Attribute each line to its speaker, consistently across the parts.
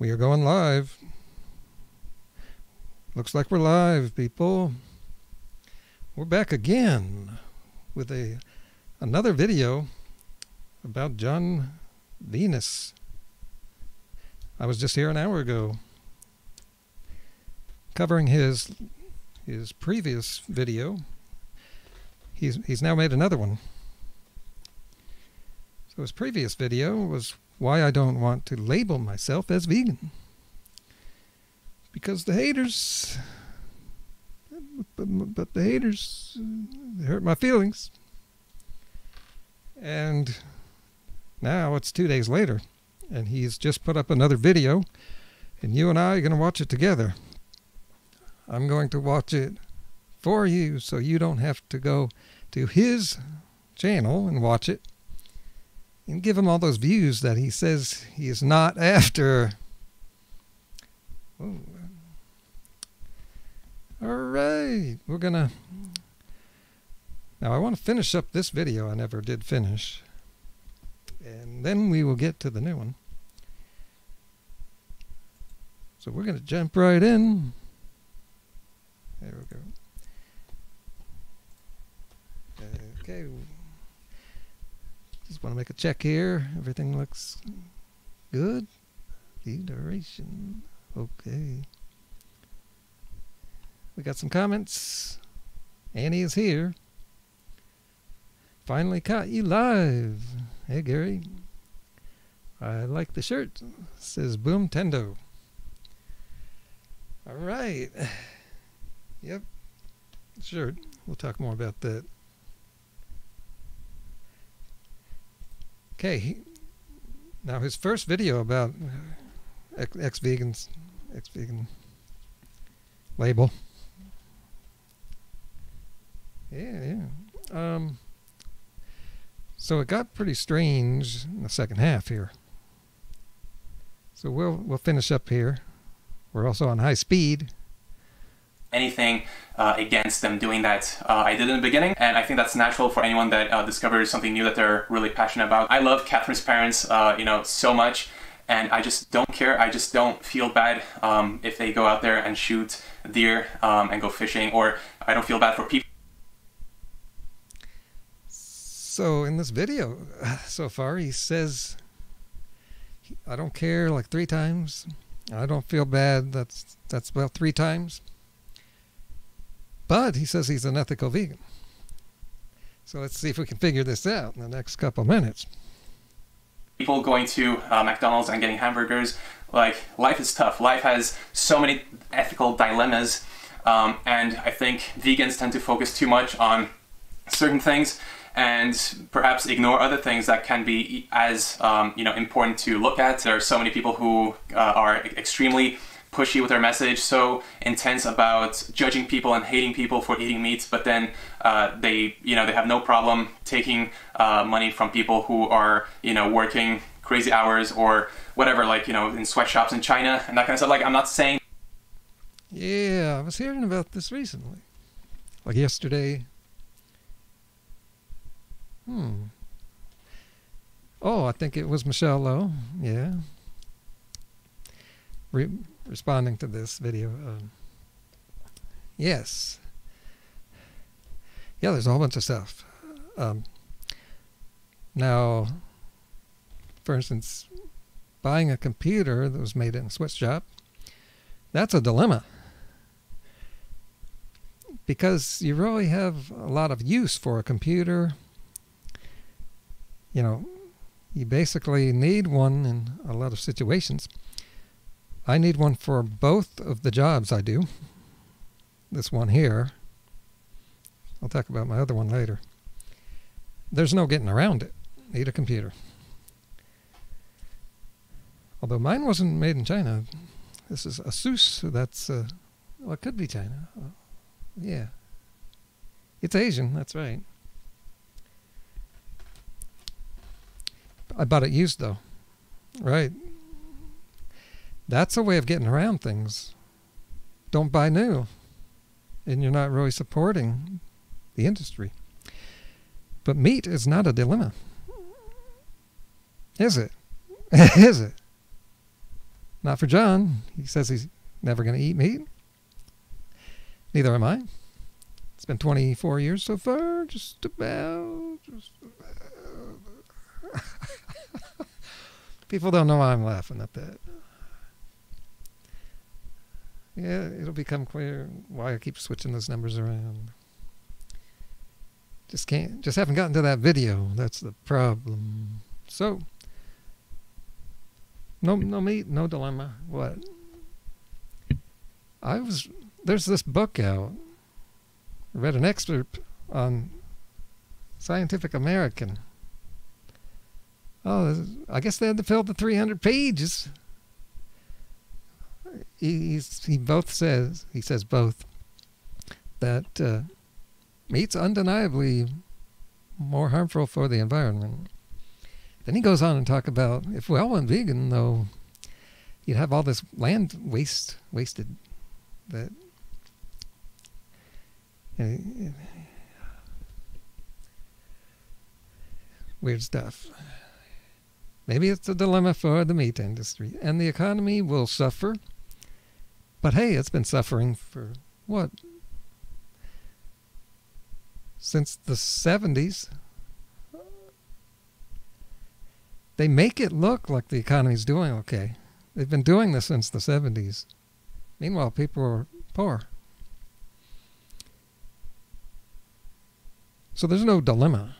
Speaker 1: We are going live. Looks like we're live, people. We're back again with another video about Jon Venus. I was just here an hour ago covering his previous video. He's now made another one. So his previous video was why I don't want to label myself as vegan. Because the haters, but the haters hurt my feelings. And now it's 2 days later, and he's just put up another video, and you and I are going to watch it together. I'm going to watch it for you, so you don't have to go to his channel and watch it and give him all those views that he says he is not after. Oh. All right, we're gonna. Now I want to finish up this video I never did finish, and then we will get to the new one. So we're gonna jump right in. There we go. Okay. Just want to make a check here. Everything looks good. View duration. Okay. We got some comments. Annie is here. Finally caught you live. Hey, Gary. I like the shirt. Says Boom Tendo. All right. Yep. Sure. We'll talk more about that. Okay. Now his first video about ex-vegan label. Yeah. So it got pretty strange in the second half here. So we'll finish up here. We're also on high speed.
Speaker 2: Anything against them doing that. I did in the beginning, and I think that's natural for anyone that discovers something new that they're really passionate about. I love Catherine's parents, so much, and I just don't care. I just don't feel bad if they go out there and shoot deer and go fishing, or I don't feel bad for people.
Speaker 1: So in this video so far, he says, I don't care like 3 times. I don't feel bad. That's about 3 times. But he says he's an ethical vegan. So let's see if we can figure this out in the next couple minutes.
Speaker 2: People going to McDonald's and getting hamburgers, like, life is tough. Life has so many ethical dilemmas, and I think vegans tend to focus too much on certain things and perhaps ignore other things that can be as important to look at. There are so many people who are extremely pushy with their message, so intense about judging people and hating people for eating meat, but then they have no problem taking money from people who are working crazy hours or whatever, like in sweatshops in China and that kind of stuff. Like, I'm not saying.
Speaker 1: Yeah, I was hearing about this recently, like yesterday. Oh, I think it was Michelle Lowe. Yeah. Responding to this video. Yes. Yeah, there's a whole bunch of stuff. Now, for instance, buying a computer that was made in a sweatshop, that's a dilemma. Because you really have a lot of use for a computer. You basically need one in a lot of situations. I need one for both of the jobs I do. This one here. I'll talk about my other one later. There's no getting around it. Need a computer. Although mine wasn't made in China. This is Asus. That's, well, it could be China. Yeah. It's Asian, that's right. I bought it used though. Right. That's a way of getting around things. Don't buy new. And you're not really supporting the industry. But meat is not a dilemma. Is it? Is it? Not for John. He says he's never going to eat meat. Neither am I. It's been 24 years so far, just about. People don't know why I'm laughing at that. Yeah, it'll become clear why I keep switching those numbers around. Just haven't gotten to that video. That's the problem. So, no meat, no dilemma. What? There's this book out. I read an excerpt on Scientific American. Oh, I guess they had to fill the 300 pages. He says both that meat's undeniably more harmful for the environment. Then he goes on and talk about if we all went vegan, though, you'd have all this land wasted. That weird stuff. Maybe it's a dilemma for the meat industry, and the economy will suffer. But hey, it's been suffering for what? Since the 70s. They make it look like the economy's doing okay. They've been doing this since the 70s. Meanwhile, people are poor. So there's no dilemma.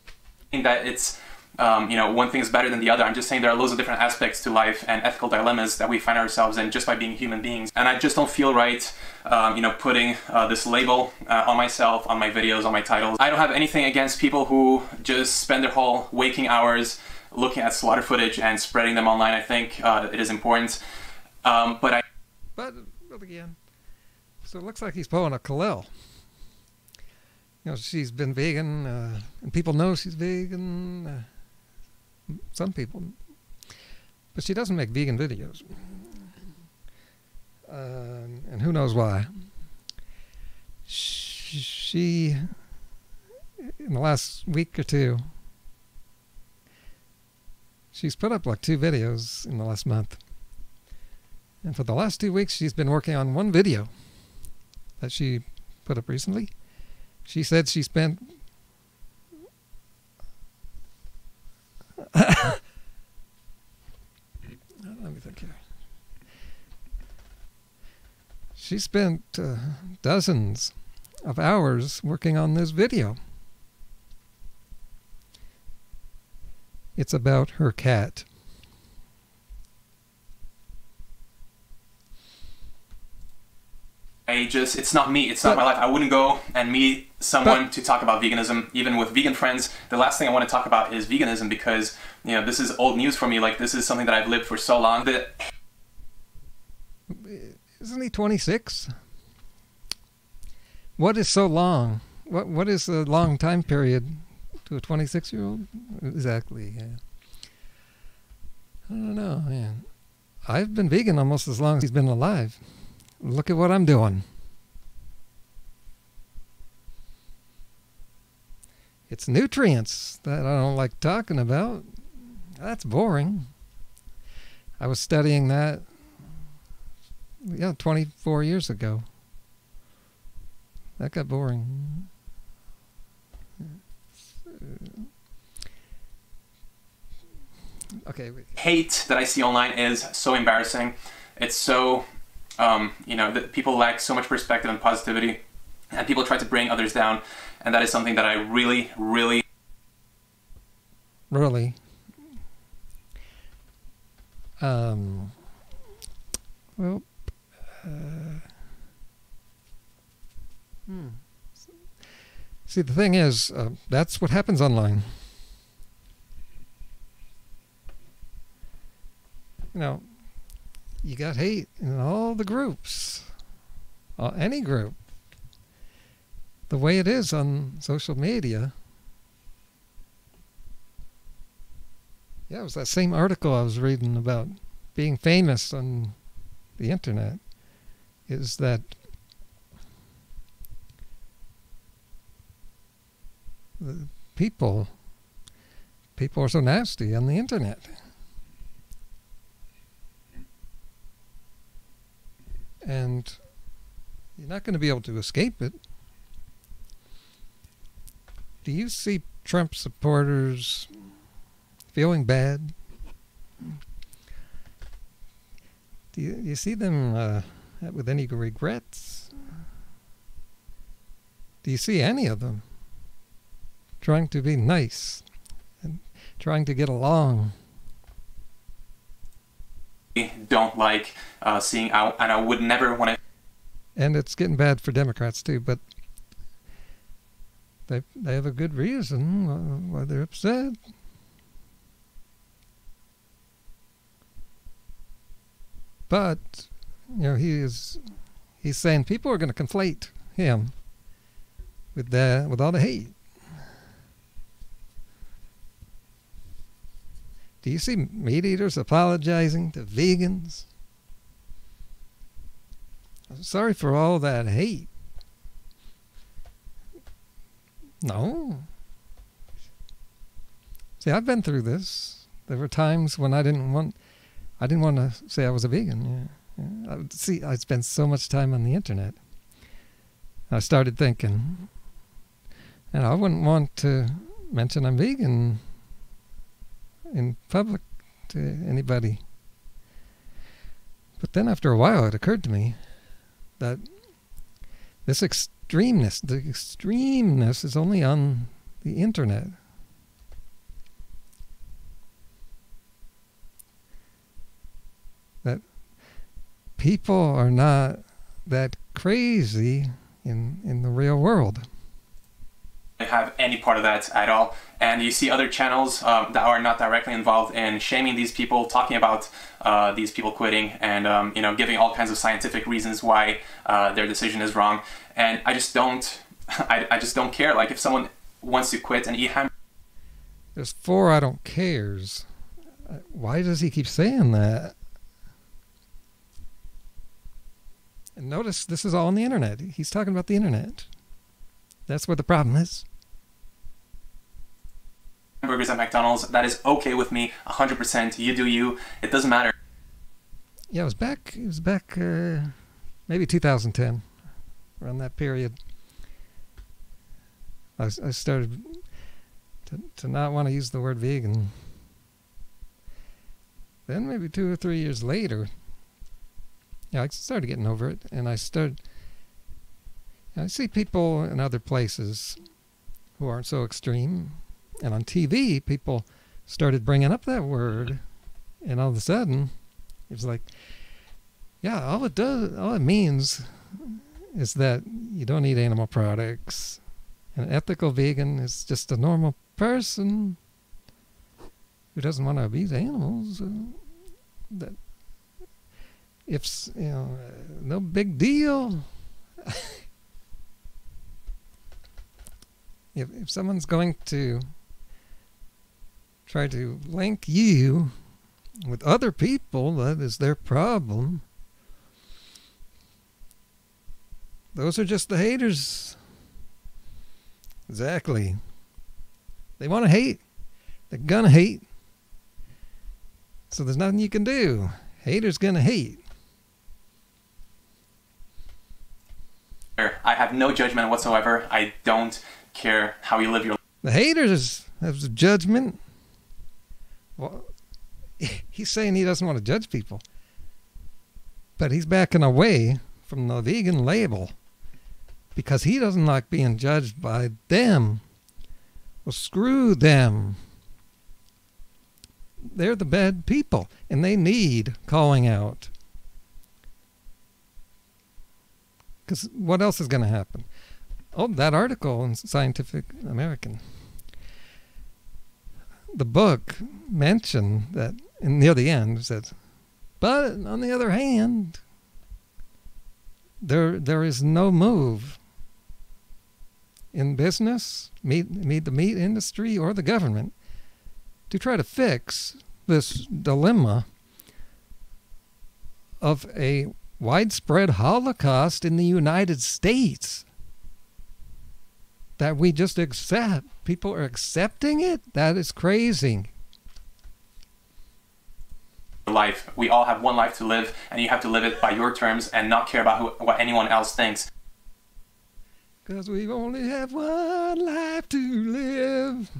Speaker 2: I think that it's, one thing is better than the other. I'm just saying there are loads of different aspects to life and ethical dilemmas that we find ourselves in just by being human beings. And I just don't feel right, putting this label on myself, on my videos, on my titles. I don't have anything against people who just spend their whole waking hours looking at slaughter footage and spreading them online. I think it is important. But
Speaker 1: again, so it looks like he's pulling a Khalil. She's been vegan, and people know she's vegan. Some people, but she doesn't make vegan videos, and who knows why. She, in the last week or two, she's put up like 2 videos in the last month. And for the last 2 weeks, she's been working on one video that she put up recently. She said she spent... Let me think here. She spent dozens of hours working on this video. It's about her cat.
Speaker 2: It's not me, it's not my life. I wouldn't go and meet someone to talk about veganism, even with vegan friends. The last thing I want to talk about is veganism because, this is old news for me. Like, this is something that I've lived for so long that...
Speaker 1: Isn't he 26? What is so long? What is a long time period to a 26-year-old? Exactly, yeah. I don't know, man. I've been vegan almost as long as he's been alive. Look at what I'm doing. It's nutrients that I don't like talking about. That's boring. I was studying that 24 years ago. That got boring. Okay.
Speaker 2: Hate that I see online is so embarrassing. It's so... that people lack so much perspective and positivity, and people try to bring others down, and that is something that I really
Speaker 1: See, the thing is, that's what happens online. You got hate in all the groups, any group. The way it is on social media. Yeah, it was that same article I was reading about being famous on the internet. Is that the people are so nasty on the internet. and you're not going to be able to escape it. Do you see Trump supporters feeling bad? Do you see them with any regrets? Do you see any of them trying to be nice and trying to get along?
Speaker 2: Don't like seeing out, and I would never want to.
Speaker 1: And it's getting bad for Democrats too, but they have a good reason why they're upset. But you know, he's saying people are going to conflate him with all the hate. Do you see meat eaters apologizing to vegans? I'm sorry for all that hate. No. See, I've been through this. There were times when I didn't want to say I was a vegan. Yeah. I spent so much time on the internet. I started thinking, and I wouldn't want to mention I'm vegan in public to anybody. But then after a while it occurred to me that the extremeness is only on the internet. That people are not that crazy in the real world.
Speaker 2: Have any part of that at all, and you see other channels that are not directly involved in shaming these people, talking about these people quitting, and you know, giving all kinds of scientific reasons why their decision is wrong. And I just don't, I just don't care. Like, if someone wants to quit and eat hamburgers,
Speaker 1: there's 4 I don't cares. Why does he keep saying that? And notice this is all on the internet. He's talking about the internet. That's where the problem is.
Speaker 2: hamburgers at McDonald's, that is okay with me, 100%. You do you. It doesn't matter.
Speaker 1: Yeah, it was back maybe 2010, around that period. I started to not want to use the word vegan. Then maybe 2 or 3 years later, yeah, I started getting over it, and I see people in other places who aren't so extreme, and on TV people started bringing up that word, and all of a sudden it's like, yeah, all it means is that you don't eat animal products. An ethical vegan is just a normal person who doesn't want to abuse animals. That if no big deal. If someone's going to try to link you with other people, that is their problem. Those are just the haters. Exactly. They want to hate. They're gonna hate. So there's nothing you can do. Haters gonna hate.
Speaker 2: I have no judgment whatsoever. I don't care how you live your life.
Speaker 1: The haters have judgment. Well, he's saying he doesn't want to judge people, but he's backing away from the vegan label because he doesn't like being judged by them. Well, screw them. They're the bad people, and they need calling out. Because what else is going to happen? Oh, that article in Scientific American. The book mentioned that near the end, it says, but on the other hand, there is no move in business, the meat industry, or the government to try to fix this dilemma of a widespread Holocaust in the United States that we just accept. People are accepting it? That is crazy.
Speaker 2: life. We all have one life to live, and you have to live it by your terms and not care about what anyone else thinks.
Speaker 1: Because we only have one life to live.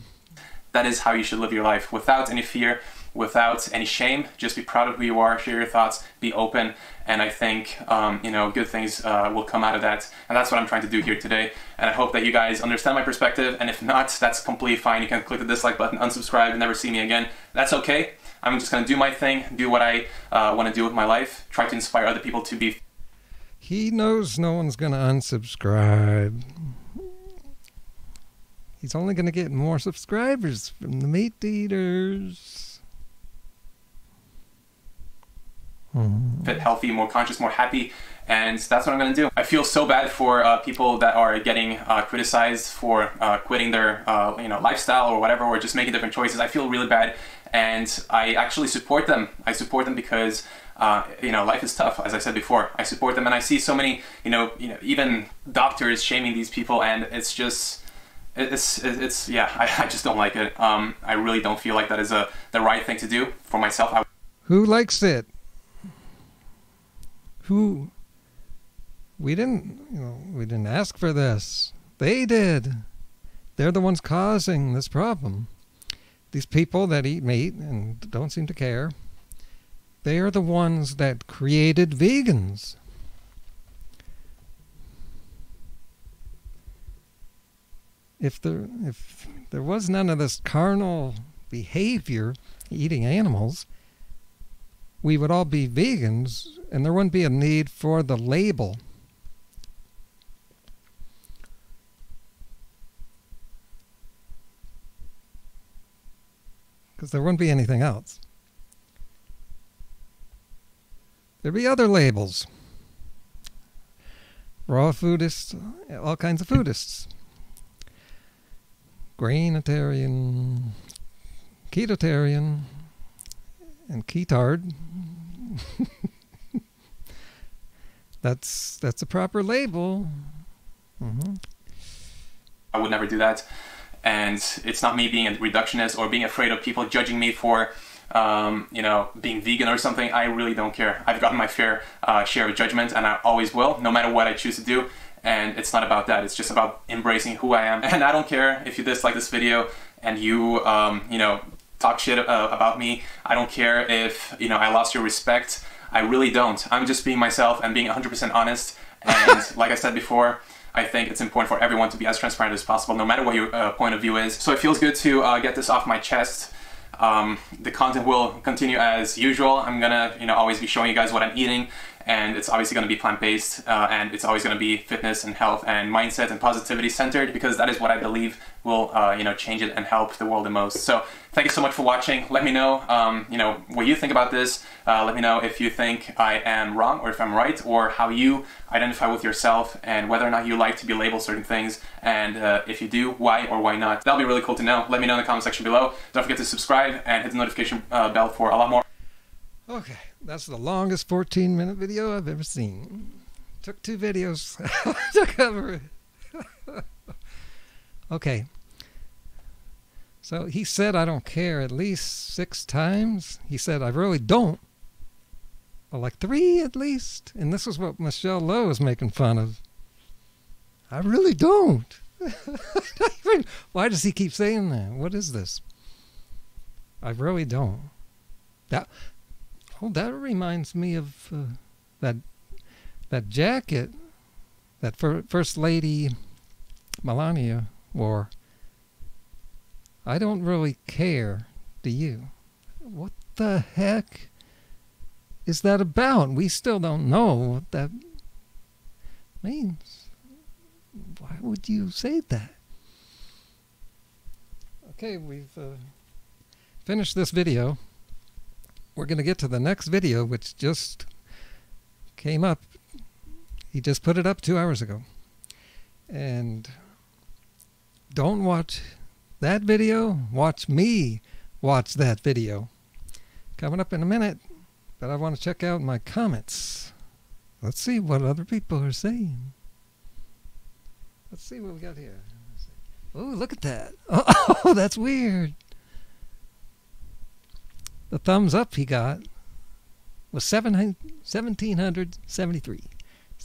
Speaker 2: That is how you should live your life, without any fear, without any shame. Just be proud of who you are, share your thoughts, be open, and I think good things will come out of that. And that's what I'm trying to do here today. And I hope that you guys understand my perspective, and if not, that's completely fine. You can click the dislike button, unsubscribe, and never see me again. That's okay. I'm just going to do my thing, do what I want to do with my life, try to inspire other people to be.
Speaker 1: He knows no one's going to unsubscribe. He's only going to get more subscribers from the meat eaters.
Speaker 2: Fit, healthy, more conscious, more happy, and that's what I'm going to do. I feel so bad for people that are getting criticized for quitting their lifestyle or whatever, or just making different choices. I feel really bad, and I actually support them. I support them because life is tough, as I said before. I support them, and I see so many, even doctors shaming these people, and it's just, I just don't like it. I really don't feel like that is the right thing to do for myself.
Speaker 1: Who likes it? Who? We didn't ask for this. They did. They're the ones causing this problem. These people that eat meat and don't seem to care, they are the ones that created vegans. If there was none of this carnal behavior, eating animals, we would all be vegans, and there wouldn't be a need for the label. Because there wouldn't be anything else. There'd be other labels. Raw foodists, all kinds of foodists. Grainitarian, ketotarian, and ketard. That's a proper label.
Speaker 2: I would never do that, and it's not me being a reductionist or being afraid of people judging me for being vegan or something. I really don't care. I've gotten my fair share of judgment, and I always will, no matter what I choose to do. And it's not about that. It's just about embracing who I am. And I don't care if you dislike this video and you talk shit about me. I don't care if I lost your respect. I really don't. I'm just being myself and being 100% honest. And like I said before, I think it's important for everyone to be as transparent as possible, no matter what your point of view is. So it feels good to get this off my chest. The content will continue as usual. I'm gonna always be showing you guys what I'm eating, and it's obviously going to be plant-based, and it's always going to be fitness and health and mindset and positivity centered, because that is what I believe will change it and help the world the most. So thank you so much for watching. Let me know what you think about this. Let me know if you think I am wrong or if I'm right, or how you identify with yourself and whether or not you like to be labeled certain things, and if you do, why or why not. That'll be really cool to know. Let me know in the comment section below. Don't forget to subscribe and hit the notification bell for a lot more.
Speaker 1: Okay, that's the longest 14-minute video I've ever seen. Took 2 videos to cover it. Okay. So he said I don't care at least 6 times. He said I really don't. Well, like 3 at least. And this is what Michelle Lowe is making fun of. I really don't. Why does he keep saying that? What is this? I really don't. That reminds me of that jacket that First Lady Melania wore. I don't really care, do you? What the heck is that about? We still don't know what that means. Why would you say that? Okay, we've finished this video. We're going to get to the next video, which just came up. He just put it up 2 hours ago. And don't watch that video. Watch me watch that video. Coming up in a minute, but I want to check out my comments. Let's see what other people are saying. Let's see what we got here. Oh, look at that. Oh, that's weird. The thumbs up he got. was 1,773.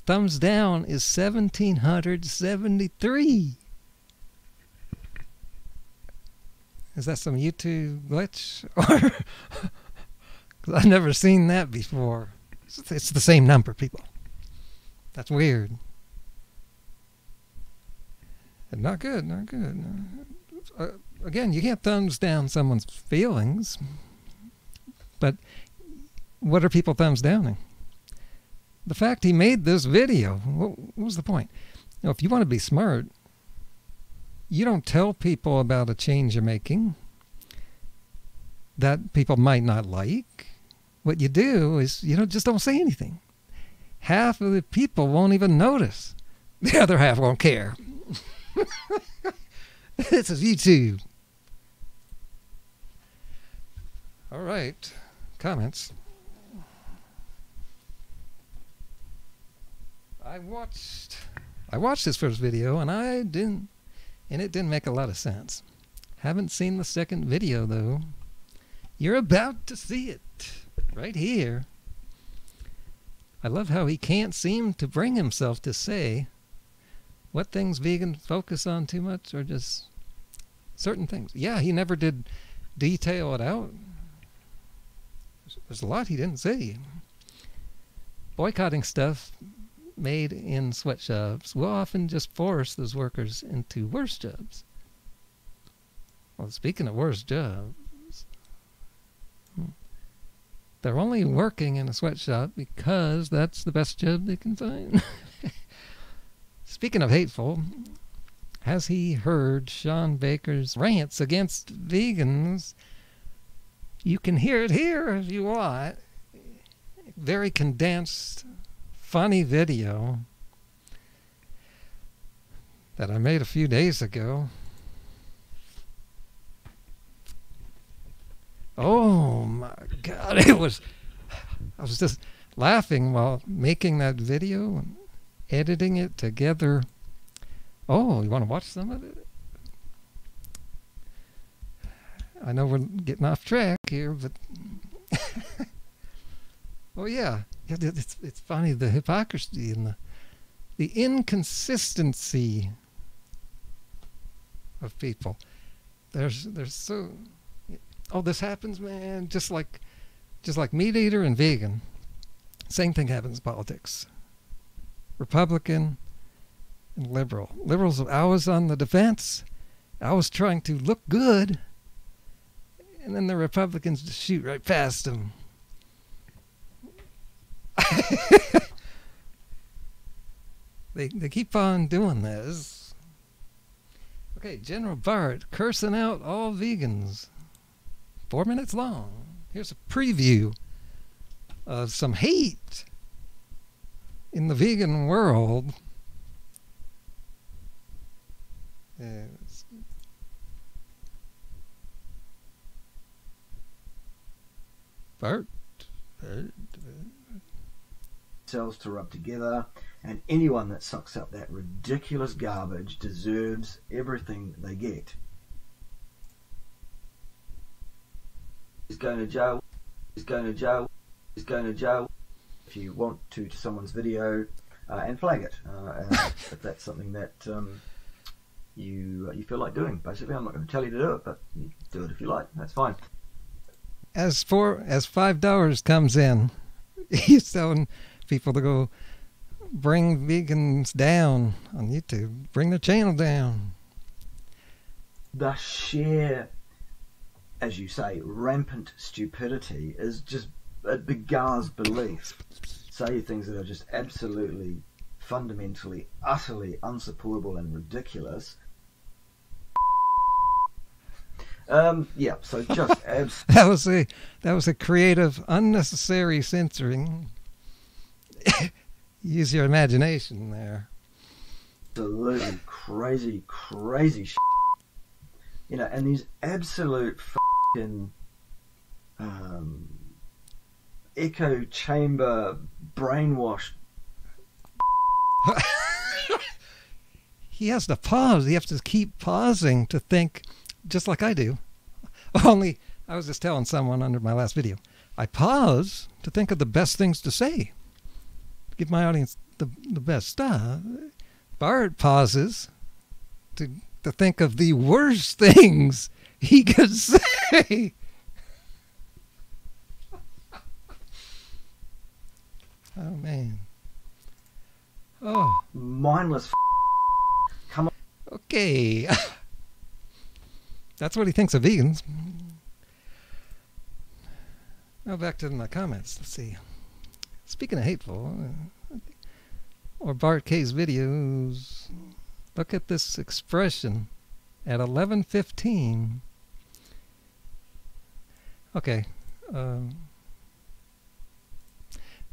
Speaker 1: Thumbs down is 1,773. Is that some YouTube glitch? Or I've never seen that before. It's the same number, people. That's weird. And not good, not good. Again, you can't thumbs down someone's feelings. But what are people thumbs downing? The fact he made this video, what was the point? You know, if you want to be smart, you don't tell people about a change you're making that people might not like. What you do is, just don't say anything. Half of the people won't even notice. The other half won't care. This is YouTube. All right. Comments. I watched this first video and it didn't make a lot of sense. Haven't seen the second video though. You're about to see it right here. I love how he can't seem to bring himself to say what things vegans focus on too much or just certain things. Yeah, he never did detail it out. There's a lot he didn't say. Boycotting stuff made in sweatshops will often just force those workers into worse jobs. Well, speaking of worse jobs, they're only working in a sweatshop because that's the best job they can find. Speaking of hateful, has he heard Sean Baker's rants against vegans? You can hear it here if you want. Very condensed, funny video that I made a few days ago. Oh my God, I was just laughing while making that video and editing it together. Oh, you want to watch some of it? I know we're getting off track here, but oh yeah, it's funny, the hypocrisy and the inconsistency of people. There's so, oh, this happens, man, just like meat eater and vegan. Same thing happens in politics. Republican and liberal. Liberals, I was on the defense. I was trying to look good. And then the Republicans just shoot right past them. They keep on doing this. Okay, General Bart cursing out all vegans. 4 minutes long. Here's a preview of some hate in the vegan world. Yes. Bart.
Speaker 3: Cells to rub together, and anyone that sucks up that ridiculous garbage deserves everything they get. He's going to jail. He's going to jail. He's going to jail. If you want to someone's video and flag it, if that's something that you feel like doing. Basically, I'm not going to tell you to do it, but you do it if you like. That's fine.
Speaker 1: As $5 comes in, he's telling people to go bring vegans down on YouTube, bring their channel down.
Speaker 3: The sheer, as you say, rampant stupidity is just, it begars belief. Say things that are just absolutely, fundamentally, utterly unsupportable and ridiculous. Yeah, so just
Speaker 1: that was a creative, unnecessary censoring. Use your imagination there.
Speaker 3: Absolutely crazy shit. You know, and these absolute fucking echo chamber brainwashed.
Speaker 1: He has to pause. He has to keep pausing to think, just like I do. Only I was just telling someone under my last video, I pause to think of the best things to say. Give my audience the best stuff. Bart pauses to think of the worst things he could say. Oh, man. Oh.
Speaker 3: Mindless come on.
Speaker 1: Okay. That's what he thinks of vegans. Now back to my comments. Let's see. Speaking of hateful, or Bart K's videos, look at this expression at 11:15. Okay. No,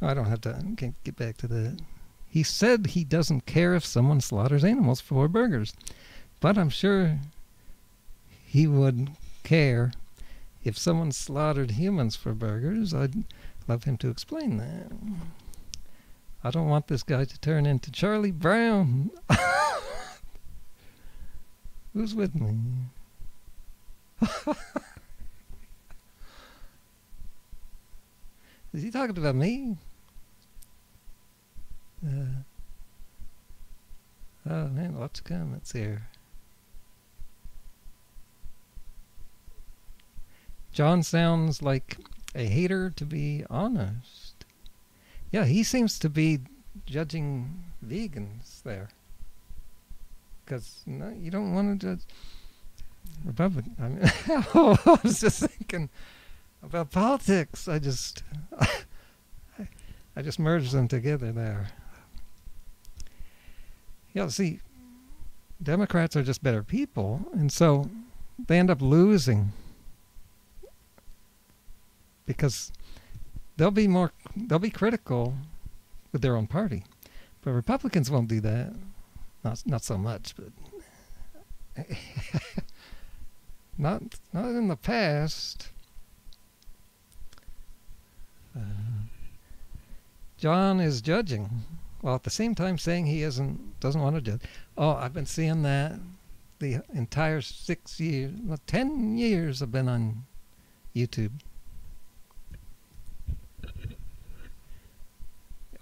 Speaker 1: I don't have to. I can't get back to that. He said he doesn't care if someone slaughters animals for burgers, but I'm sure he would care if someone slaughtered humans for burgers. I'd love him to explain that. I don't want this guy to turn into Charlie Brown. Who's with me? Is he talking about me? Oh man, lots of comments here. John sounds like a hater, to be honest. Yeah, he seems to be judging vegans there. Because no, you don't want to judge Republican. I mean, I was just thinking about politics. I just merged them together there. Yeah, see, Democrats are just better people, and so they end up losing because they'll be critical with their own party, but Republicans won't do that. Not so much, but not in the past. John is judging, while at the same time saying he doesn't want to judge. Oh, I've been seeing that the entire 6 years, well, 10 years I've been on YouTube.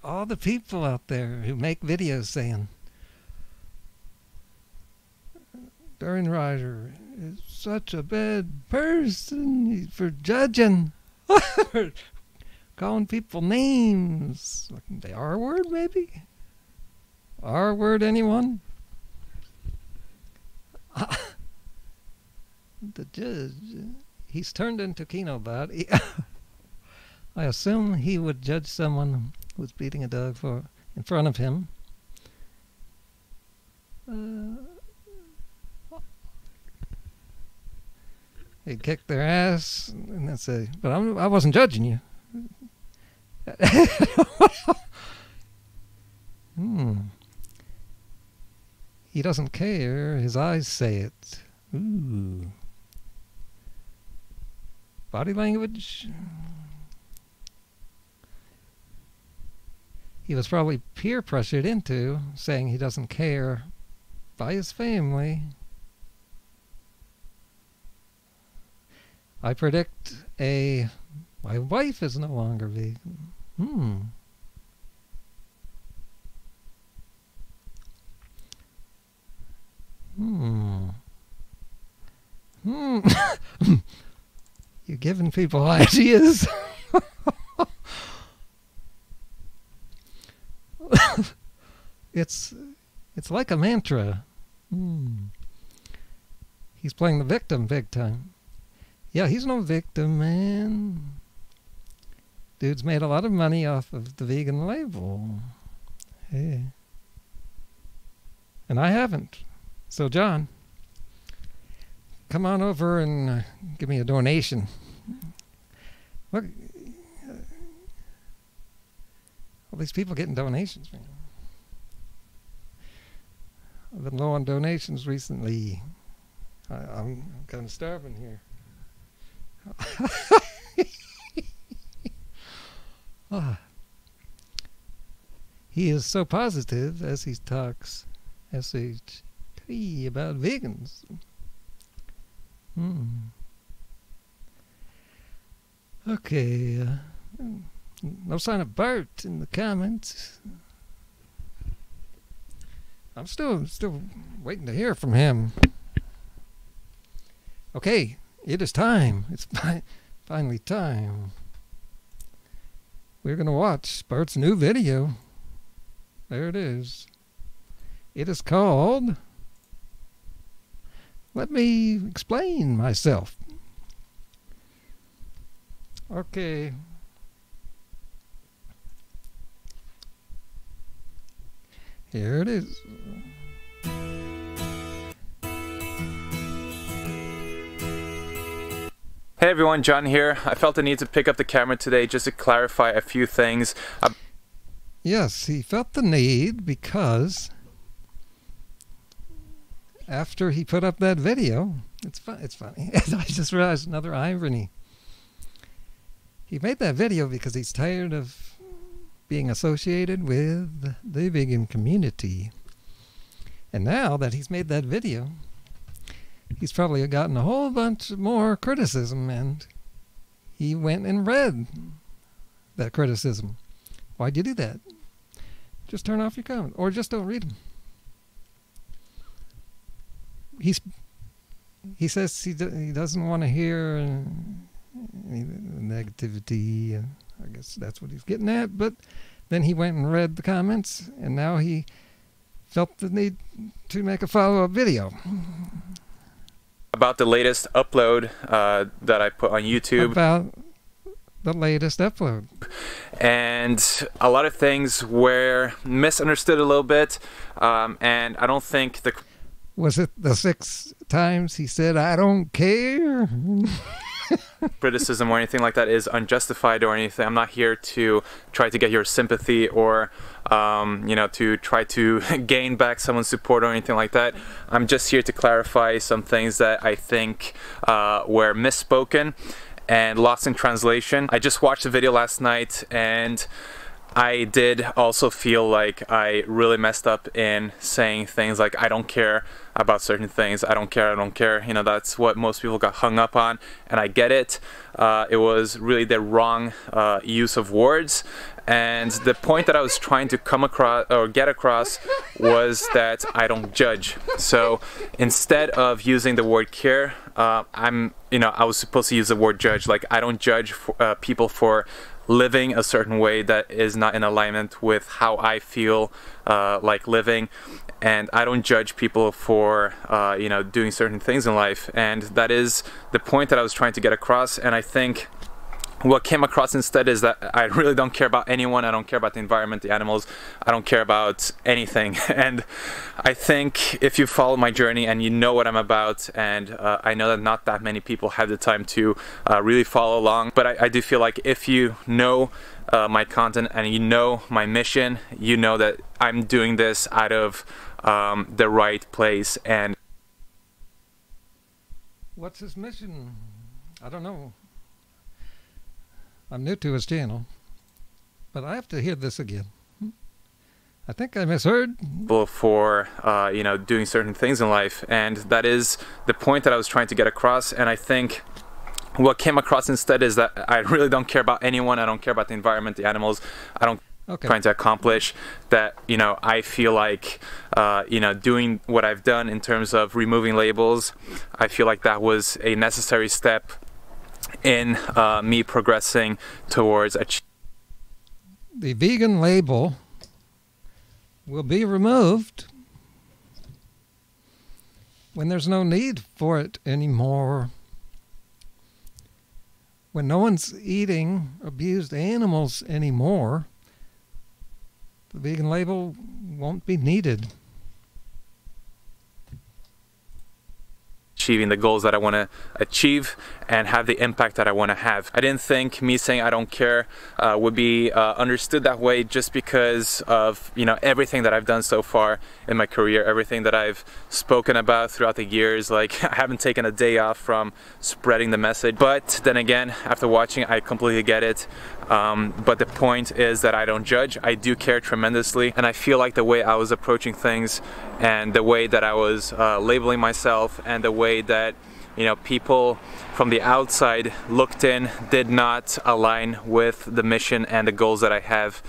Speaker 1: All the people out there who make videos saying Darren Ryder is such a bad person for judging, for calling people names. The R word, maybe? R word, anyone? The judge, he's turned into Kinobot. I assume he would judge someone who was beating a dog in front of him. He'd kick their ass and then say, but I wasn't judging you. He doesn't care. His eyes say it. Ooh. Body language. He was probably peer pressured into saying he doesn't care by his family. I predict my wife is no longer vegan. You're giving people ideas. It's like a mantra. He's playing the victim big time. Yeah, he's no victim, man. Dude's made a lot of money off of the vegan label. Hey. And I haven't. So, John, come on over and give me a donation. Look, all these people getting donations, man. I've been low on donations recently. I'm kind of starving here. He is so positive as he talks SHT about vegans. Okay, no sign of Bert in the comments. I'm still waiting to hear from him. Okay, it is time. It's finally time. We're going to watch Bert's new video. There it is. It is called Let Me Explain Myself. Okay. Here it is.
Speaker 2: Hey everyone, John here. I felt the need to pick up the camera today just to clarify a few things.
Speaker 1: Yes, he felt the need because after he put up that video, it's funny. I just realized another irony. He made that video because he's tired of being associated with the vegan community. And now that he's made that video, he's probably gotten a whole bunch more criticism, and he went and read that criticism. Why'd you do that? Just turn off your comment, or just don't read them. He says he doesn't want to hear any negativity. I guess that's what he's getting at. But then he went and read the comments, and now he felt the need to make a follow-up video
Speaker 2: about the latest upload that I put on YouTube.
Speaker 1: About the latest upload.
Speaker 2: And a lot of things were misunderstood a little bit, and I don't think the...
Speaker 1: Was it the 6 times he said, "I don't care"?
Speaker 2: criticism or anything like that is unjustified or anything. I'm not here to try to get your sympathy or you know, to try to gain back someone's support or anything like that. I'm just here to clarify some things that I think were misspoken and lost in translation. I just watched the video last night, and I did also feel like I really messed up in saying things like I don't care about certain things. I don't care. You know, that's what most people got hung up on, and I get it. It was really the wrong use of words, and the point that I was trying to come across or get across was that I don't judge. So instead of using the word care, I was supposed to use the word judge. Like, I don't judge people for living a certain way that is not in alignment with how I feel like living, and I don't judge people for you know, doing certain things in life. And that is the point that I was trying to get across. And I think what came across instead is that I really don't care about anyone. I don't care about the environment, the animals. I don't care about anything. And I think if you follow my journey and you know what I'm about, and I know that not that many people have the time to really follow along, but I do feel like if you know my content and you know my mission, you know that I'm doing this out of the right place. And
Speaker 1: what's his mission? I don't know. I'm new to his channel, but I have to hear this again. I think I misheard.
Speaker 2: For you know, doing certain things in life, and that is the point that I was trying to get across. And I think what came across instead is that I really don't care about anyone. I don't care about the environment, the animals. I don't trying to accomplish that. You know, I feel like you know, doing what I've done in terms of removing labels, I feel like that was a necessary step in me progressing towards
Speaker 1: the vegan label will be removed when there's no need for it anymore. When no one's eating abused animals anymore, the vegan label won't be needed.
Speaker 2: Achieving the goals that I want to achieve and have the impact that I want to have. I didn't think me saying I don't care would be understood that way, just because of, you know, everything that I've done so far in my career, everything that I've spoken about throughout the years. Like, I haven't taken a day off from spreading the message. But then again, after watching, I completely get it. But the point is that I don't judge. I do care tremendously, and I feel like the way I was approaching things and the way that I was labeling myself and the way that you know, people from the outside looked in did not align with the mission and the goals that I have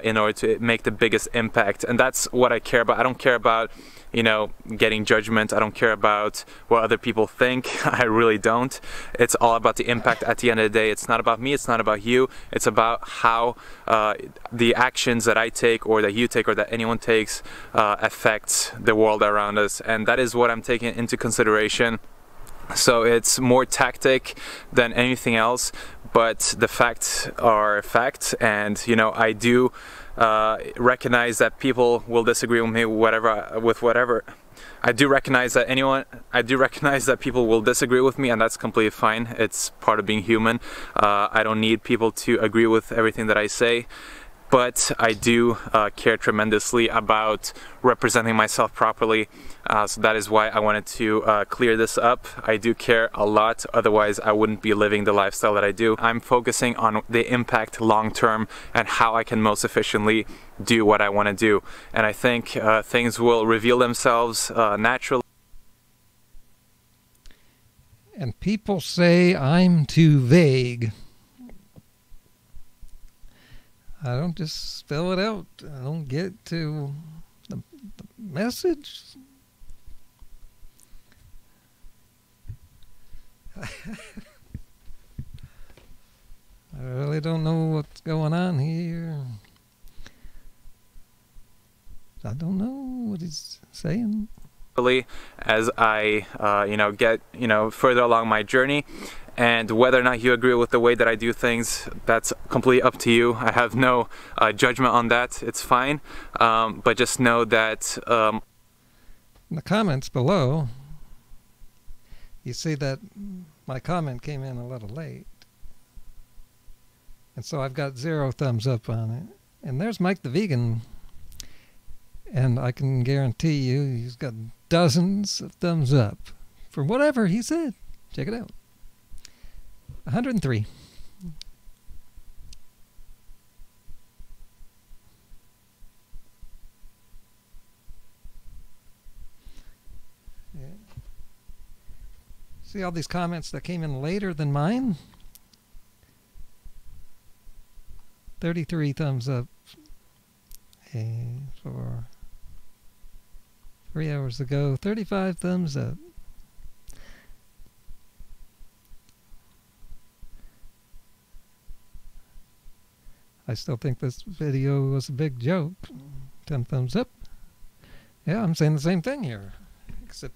Speaker 2: in order to make the biggest impact. And that's what I care about. I don't care about, you know, getting judgment. I don't care about what other people think. I really don't. It's all about the impact at the end of the day. It's not about me, it's not about you. It's about how the actions that I take or that you take or that anyone takes affects the world around us. And that is what I'm taking into consideration. So it's more tactic than anything else, but the facts are facts, and you know, I do recognize that people will disagree with me whatever. I do recognize that people will disagree with me, and that's completely fine. It's part of being human. I don't need people to agree with everything that I say. But I do care tremendously about representing myself properly, so that is why I wanted to clear this up. I do care a lot, otherwise I wouldn't be living the lifestyle that I do. I'm focusing on the impact long term and how I can most efficiently do what I want to do. And I think things will reveal themselves naturally.
Speaker 1: And people say I'm too vague. I don't just spell it out. I don't get to the message. I really don't know what's going on here. I don't know what he's saying.
Speaker 2: As I, you know, get, you know, further along my journey. And whether or not you agree with the way that I do things, that's completely up to you. I have no judgment on that. It's fine. But just know that... In
Speaker 1: the comments below, you see that my comment came in a little late. And so I've got 0 thumbs up on it. And there's Mike the Vegan. And I can guarantee you he's got dozens of thumbs up for whatever he said. Check it out. 103. Yeah. See all these comments that came in later than mine? 33 thumbs up. And for 3 hours ago, 35 thumbs up. I still think this video was a big joke. 10 thumbs up. Yeah, I'm saying the same thing here. Except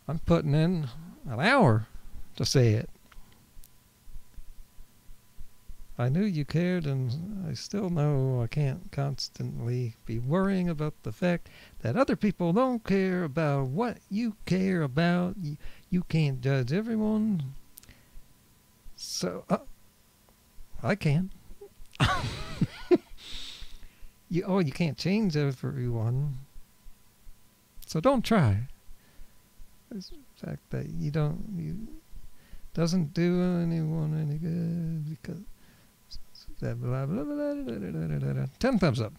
Speaker 1: I'm putting in an hour to say it. I knew you cared, and I still know I can't constantly be worrying about the fact that other people don't care about what you care about. You can't judge everyone. So, I can. You can't change everyone, so don't try. It's the fact that you doesn't do anyone any good because that blah blah blah blah blah blah blah. 10 thumbs up.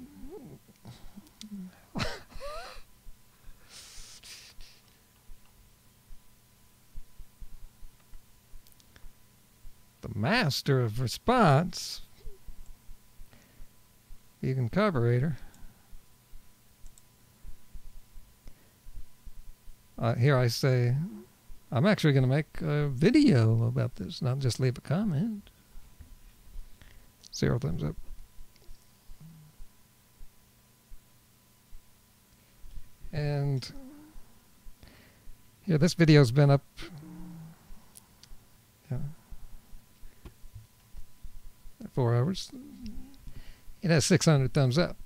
Speaker 1: The master of response. Vegan carburetor. Here I say, I'm actually going to make a video about this, not just leave a comment. 0 thumbs up. And yeah, this video's been up 4 hours. It has 600 thumbs up.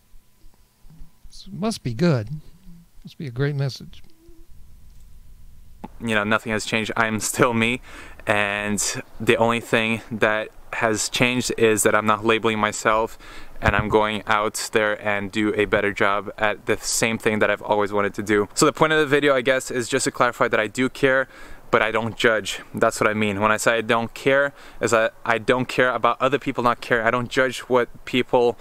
Speaker 1: So it must be good. Must be a great message.
Speaker 2: You know, nothing has changed. I'm still me, and the only thing that has changed is that I'm not labeling myself, and I'm going out there and do a better job at the same thing that I've always wanted to do. So the point of the video, I guess, is just to clarify that I do care, but I don't judge. That's what I mean. When I say I don't care, is that I don't care about other people not caring. I don't judge what people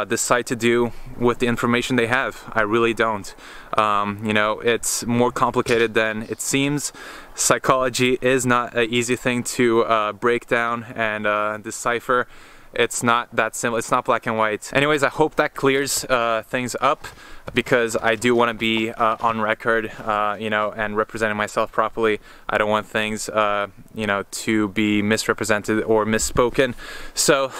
Speaker 2: decide to do with the information they have. I really don't. You know, it's more complicated than it seems. Psychology is not an easy thing to break down and decipher. It's not that simple. It's not black and white. Anyways, I hope that clears things up, because I do want to be on record, you know, and representing myself properly. I don't want things, you know, to be misrepresented or misspoken. So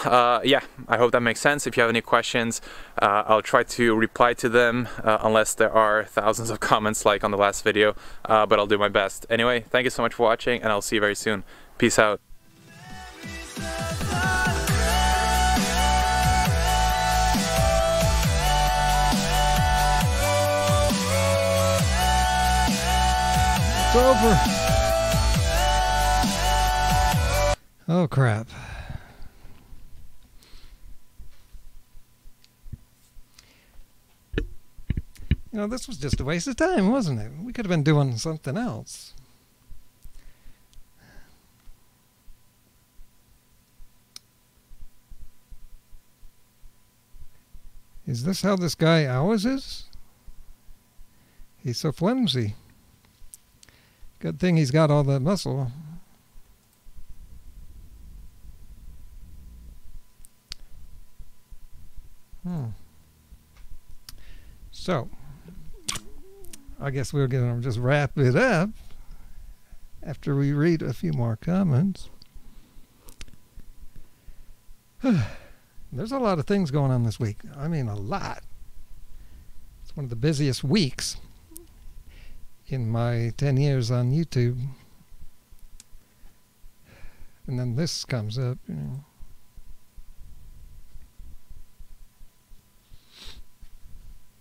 Speaker 2: yeah, I hope that makes sense. If you have any questions, I'll try to reply to them, unless there are thousands of comments like on the last video, but I'll do my best. Anyway, thank you so much for watching, and I'll see you very soon. Peace out.
Speaker 1: It's over. Oh crap. You know, this was just a waste of time, wasn't it? We could have been doing something else. Is this how this guy always is? He's so flimsy. Good thing he's got all that muscle. So, I guess we're going to just wrap it up after we read a few more comments. There's a lot of things going on this week. I mean, a lot. It's one of the busiest weeks in my 10 years on YouTube. And then this comes up, you know.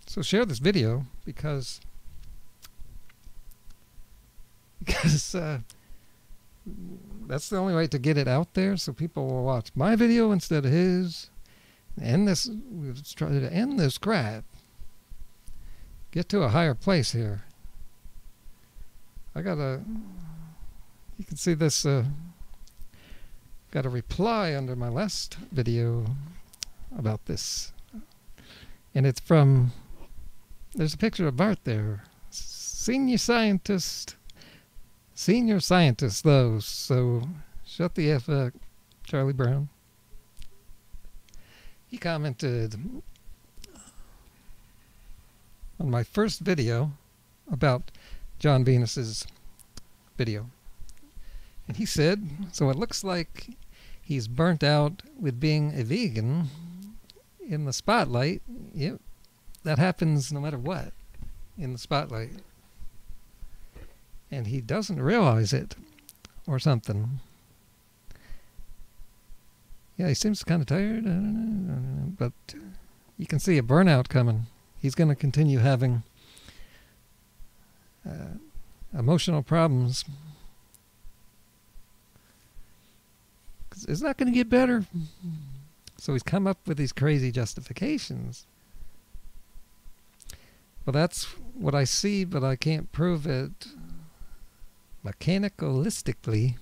Speaker 1: So share this video because that's the only way to get it out there, so people will watch my video instead of his. Let's try to end this crap. Get to a higher place here. You can see this, got a reply under my last video about this. And it's from, there's a picture of Bart there. Senior scientist though, so shut the F up, Charlie Brown. He commented on my first video about Jon Venus's video. And he said, so it looks like he's burnt out with being a vegan in the spotlight. Yep, that happens no matter what in the spotlight. And he doesn't realize it or something. Yeah, he seems kind of tired. I don't know, but you can see a burnout coming. He's going to continue having emotional problems. 'Cause it's not going to get better. So he's come up with these crazy justifications. Well, that's what I see, but I can't prove it mechanicalistically.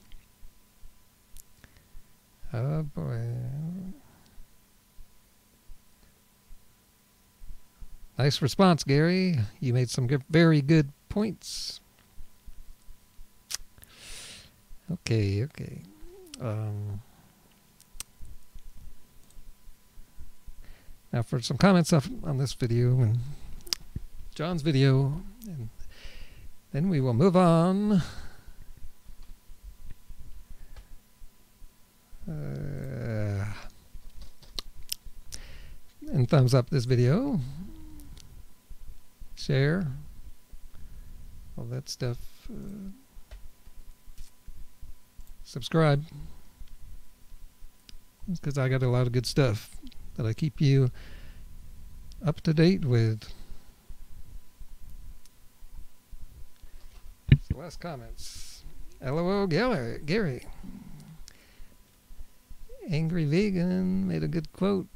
Speaker 1: Oh boy. Nice response, Gary. You made some very good points. Okay. Now for some comments on this video and John's video, and then we will move on. And thumbs up this video, share, all that stuff, subscribe, because I got a lot of good stuff that I keep you up to date with. So last comments. LOL Gary. Angry Vegan made a good quote.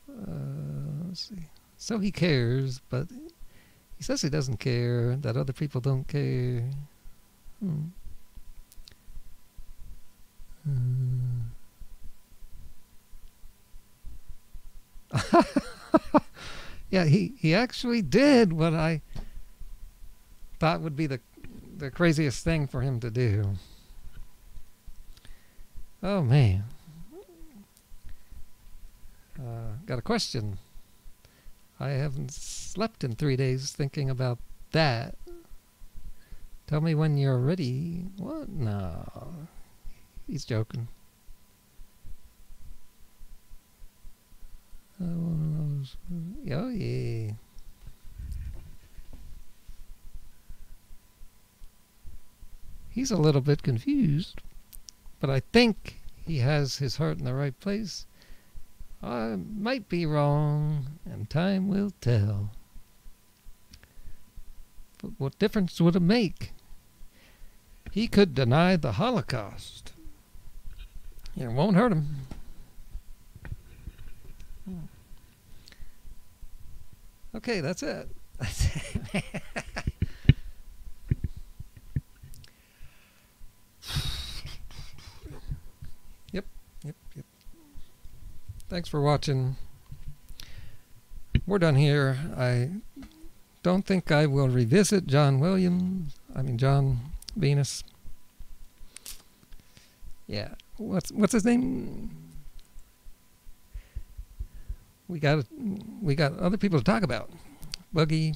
Speaker 1: Let's see. So he cares, but He says he doesn't care, that other people don't care. Yeah, he actually did what I thought would be the craziest thing for him to do. Oh, man. Got a question. I haven't slept in 3 days thinking about that. Tell me when you're ready. What? No. He's joking. Oh, yeah. He's a little bit confused, but I think he has his heart in the right place. I might be wrong, and time will tell. But what difference would it make? He could deny the Holocaust. It won't hurt him. Okay, that's it. Yep. Thanks for watching. We're done here. I don't think I will revisit Jon Venus. Yeah. What's his name? We got other people to talk about. Buggy.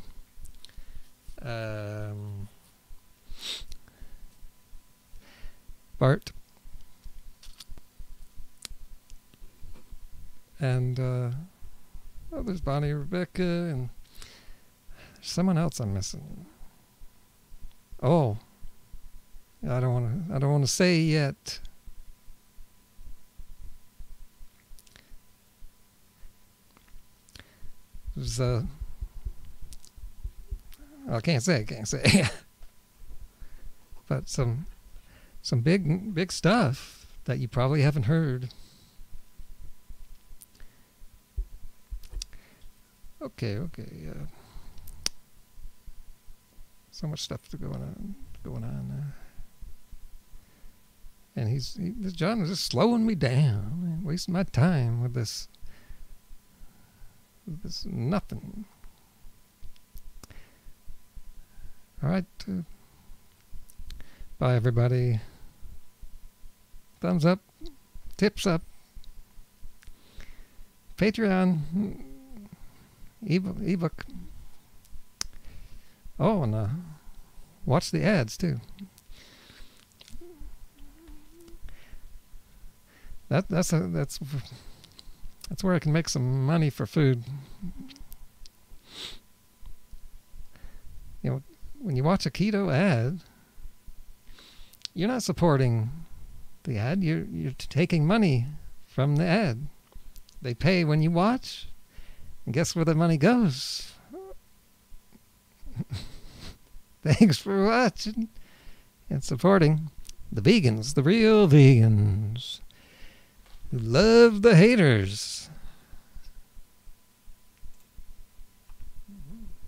Speaker 1: Bart. And there's Bonnie, Rebecca, and someone else I'm missing. Oh, I don't want to say yet. There's I can't say. But some big stuff that you probably haven't heard. Okay. So much stuff going on. And this Jon is just slowing me down, wasting my time with this nothing. All right. Bye, everybody. Thumbs up. Tips up. Patreon. Ebook. Oh, and watch the ads too. That's where I can make some money for food. You know, when you watch a keto ad, you're not supporting the ad. You're taking money from the ad. They pay when you watch. And guess where the money goes? Thanks for watching and supporting the vegans, the real vegans who love the haters.